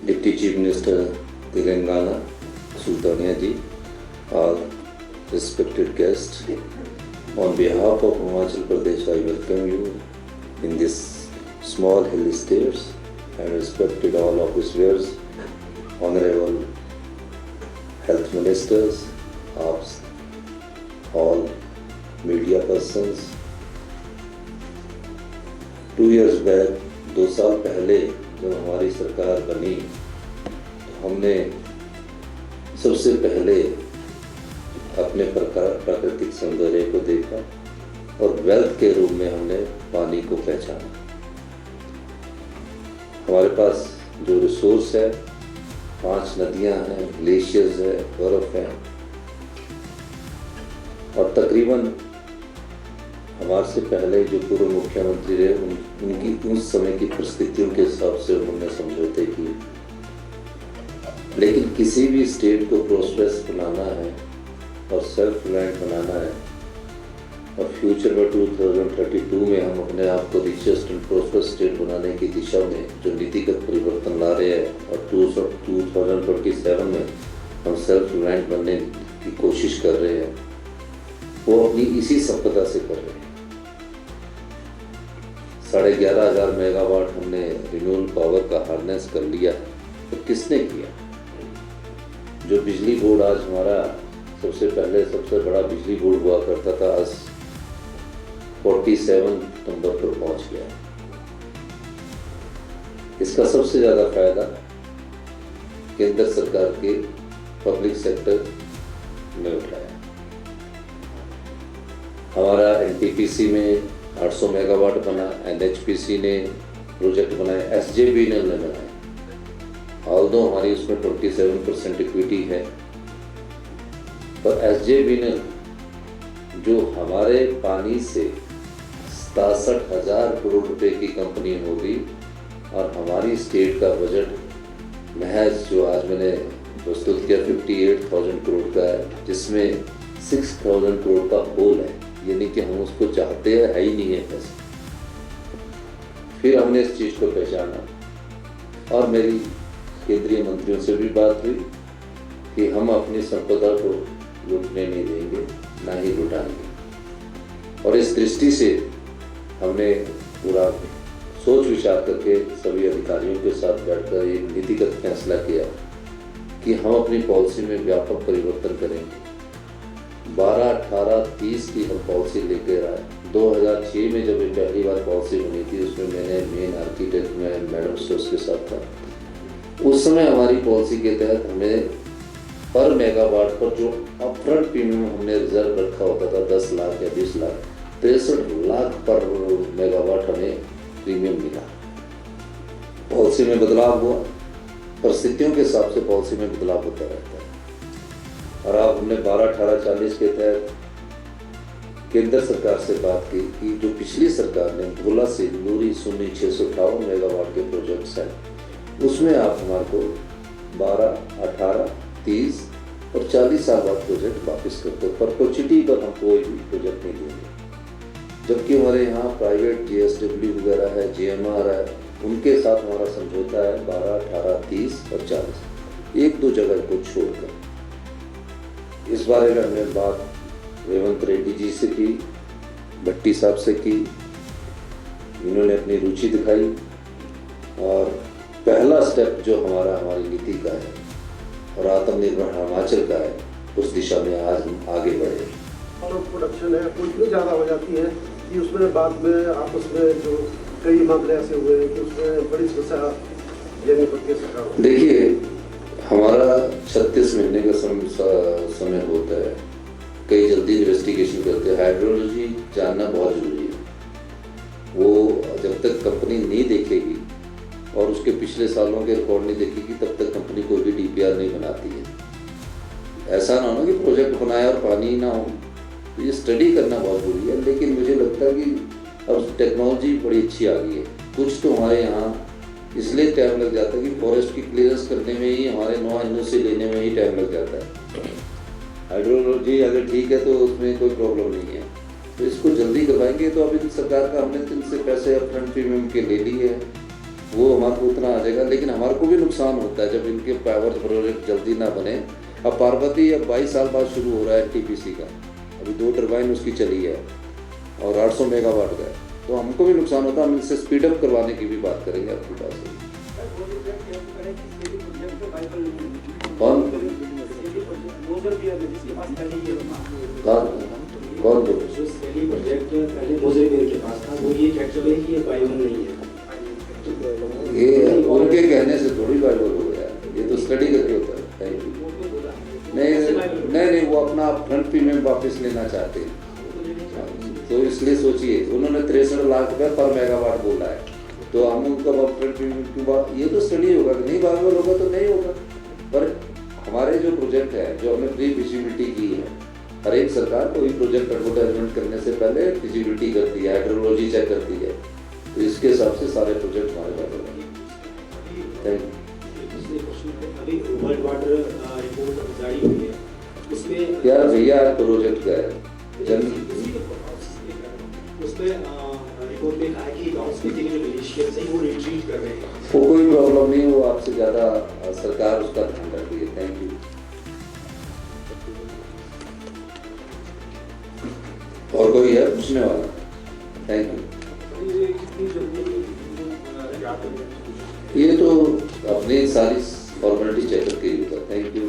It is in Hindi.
Deputy Chief Minister Telangana, Sultania ji, all respected guests, on behalf of Himachal Pradesh, I welcome you in this small hilly stairs and respected all officers, honorable health ministers, all media persons. 2 years back, 2 साल पहले जब हमारी सरकार बनी तो हमने सबसे पहले अपने प्राकृतिक सौंदर्य को देखा और वेल्थ के रूप में हमने पानी को पहचाना। हमारे पास जो रिसोर्स है, 5 नदियां हैं, ग्लेशियर्स है, बर्फ है और तकरीबन हमारे से पहले जो पूर्व मुख्यमंत्री रहे उनकी उस समय की परिस्थितियों के हिसाब से उन्होंने समझौते किए। लेकिन किसी भी स्टेट को प्रोस्पेरस बनाना है और सेल्फ रिलायंट बनाना है और फ्यूचर में 2032 में हम अपने आप को रिचेस्ट एंड प्रोस्पेरस स्टेट बनाने की दिशा में जो नीतिगत परिवर्तन ला रहे हैं और 2027 में हम सेल्फ रिलायंट बनने की कोशिश कर रहे हैं, वो अपनी इसी संपदा से कर रहे हैं। 11,500 मेगावाट हमने रिन्यूएबल पावर का हार्नेस कर लिया। तो किसने किया? जो बिजली बोर्ड आज हमारा सबसे बड़ा बिजली बोर्ड हुआ करता था, आज 47 नंबर पर पहुंच गया। इसका सबसे ज्यादा फायदा केंद्र सरकार के पब्लिक सेक्टर ने उठाया। हमारा एनटीपीसी में 800 मेगावाट बना, एनएचपीसी ने प्रोजेक्ट बनाए, एसजेवीएनएल ने बनाए। ऑल्दो हमारी उसमें 27% इक्विटी है, पर एसजेवीएनएल जो हमारे पानी से 67,000 करोड़ रुपए की कंपनी होगी और हमारी स्टेट का बजट महज जो आज मैंने प्रस्तुत किया 58,000 करोड़ का है, जिसमें 6,000 करोड़ का होल है, यानी कि हम उसको चाहते हैं, है ही नहीं है पैसा। फिर हमने इस चीज़ को पहचाना और मेरी केंद्रीय मंत्रियों से भी बात हुई कि हम अपनी संपदा को लूटने नहीं देंगे, ना ही लुटाएंगे। और इस दृष्टि से हमने पूरा सोच विचार करके सभी अधिकारियों के साथ बैठकर एक नीतिगत फैसला किया कि हम अपनी पॉलिसी में व्यापक परिवर्तन करेंगे। 12, 18, 30 की हम पॉलिसी लेकर आए। 2006 में जब पहली बार पॉलिसी बनी थी, उसमें मैंने मेन आर्किटेक्ट में मैडम स्टोर्स के साथ था। उस समय हमारी पॉलिसी के तहत हमें पर मेगावाट पर जो अपफ्रंट प्रीमियम हमने रिजर्व रखा होता था 10 लाख या 20 लाख, 63 लाख पर मेगावाट हमें प्रीमियम मिला। पॉलिसी में बदलाव हुआ, परिस्थितियों के हिसाब से पॉलिसी में बदलाव होता रहता है। और अब हमने 12, 18, 40 के तहत केंद्र सरकार से बात की कि जो पिछली सरकार ने भोला से नूरी सुन्नी 658 मेगावाट के प्रोजेक्ट्स हैं, उसमें आप हमारे को 12, 18, 30 और 40 साल बाद प्रोजेक्ट वापस करते हो। परपेचुइटी पर हम कोई भी प्रोजेक्ट नहीं देंगे। जबकि हमारे यहाँ प्राइवेट JSW वगैरह है, GMR है, उनके साथ हमारा समझौता है 12, 18, 30 और 40, 1-2 जगह को छोड़कर। इस बारे में हमने बात रेवंत रेड्डी जी से की, भट्टी साहब से की। इन्होंने अपनी रुचि दिखाई और पहला स्टेप जो हमारी नीति का है और आत्मनिर्भर हिमाचल का है, उस दिशा में आज हम आगे बढ़े। और प्रोडक्शन है वो इतनी ज़्यादा हो जाती है कि उसमें बाद में आपस में जो कई मामले ऐसे हुए हैं कि उसमें बड़ी समस्या लेनी पड़ती है सरकार। देखिए, हमारा 36 महीने का समय होता है। कई जल्दी इन्वेस्टिगेशन करते हैं। हाइड्रोलॉजी जानना बहुत ज़रूरी है। वो जब तक कंपनी नहीं देखेगी और उसके पिछले सालों के रिकॉर्ड नहीं देखेगी, तब तक कंपनी कोई भी DPR नहीं बनाती है। ऐसा ना हो कि प्रोजेक्ट बनाया और पानी ना हो, तो ये स्टडी करना बहुत ज़रूरी है। लेकिन मुझे लगता है कि अब टेक्नोलॉजी बड़ी अच्छी आ गई है। कुछ तो हमारे यहाँ इसलिए टाइम लग जाता है कि फॉरेस्ट की क्लियरेंस करने में ही, हमारे 9 NOC लेने में ही टाइम लग जाता है। हाइड्रोलॉजी अगर ठीक है तो उसमें कोई प्रॉब्लम नहीं है, तो इसको जल्दी करवाएंगे। तो अभी सरकार का हमने इनसे पैसे अपफ्रंट प्रीमियम के ले लिए हैं वो हमारे को उतना आ जाएगा, लेकिन हमारे को भी नुकसान होता है जब इनके पावर प्रोजेक्ट जल्दी ना बने। अब पार्वती अब 22 साल बाद शुरू हो रहा है एनटीपीसी का, अभी 2 टरबाइन उसकी चली है और 800 मेगावाट का है, तो हमको भी नुकसान होता है। हम इनसे स्पीडअप करवाने की भी बात करेंगे आपके पास। कौन कौन दो जो सैली प्रोजेक्ट पहले मोजरीबेल के पास था, वो ये कहते हैं कि ये बायोन नहीं है। ये उनके कहने से थोड़ी बाइबल हो गया, ये तो स्टडी करके होता है। Thank you. नहीं, वो अपना फ्रंट प्रीमियम वापस लेना चाहते हैं, तो इसलिए सोचिए उन्होंने 63 लाख रुपये पर मेगावाट बोला है, तो हम उनका फ्रंट प्रीमियम की बात, ये तो स्टडी होगा कि नहीं बाइबल होगा तो नहीं होगा। पर हमारे जो प्रोजेक्ट है, जो हमने प्री फिजिबिलिटी की है, हर एक सरकार कोई प्रोजेक्ट एडवर्टाइजमेंट करने से पहले फिजिबिलिटी करती है, हाइड्रोलॉजी चेक करती है, तो इसके हिसाब से सारे प्रोजेक्ट हमारे पास होंगे। Thank you. अभी वर्ल्ड वाटर रिपोर्ट जारी हुई है, उसमें क्या भैया प्रोजेक्ट का है उसमें रिपोर्ट में कहा है कि गाँव स्पीति के जो मिलिशियंस हैं वो रिट्रीट कर रहे हैं। वो कोई प्रॉब्लम नहीं, वो आपसे ज़्यादा सरकार उसका ध्यान रखती है। Thank you. और कोई है पूछने वाला? Thank you. ये तो अपनी सारी फॉर्मेलिटी चेक करके ही होता है। Thank you.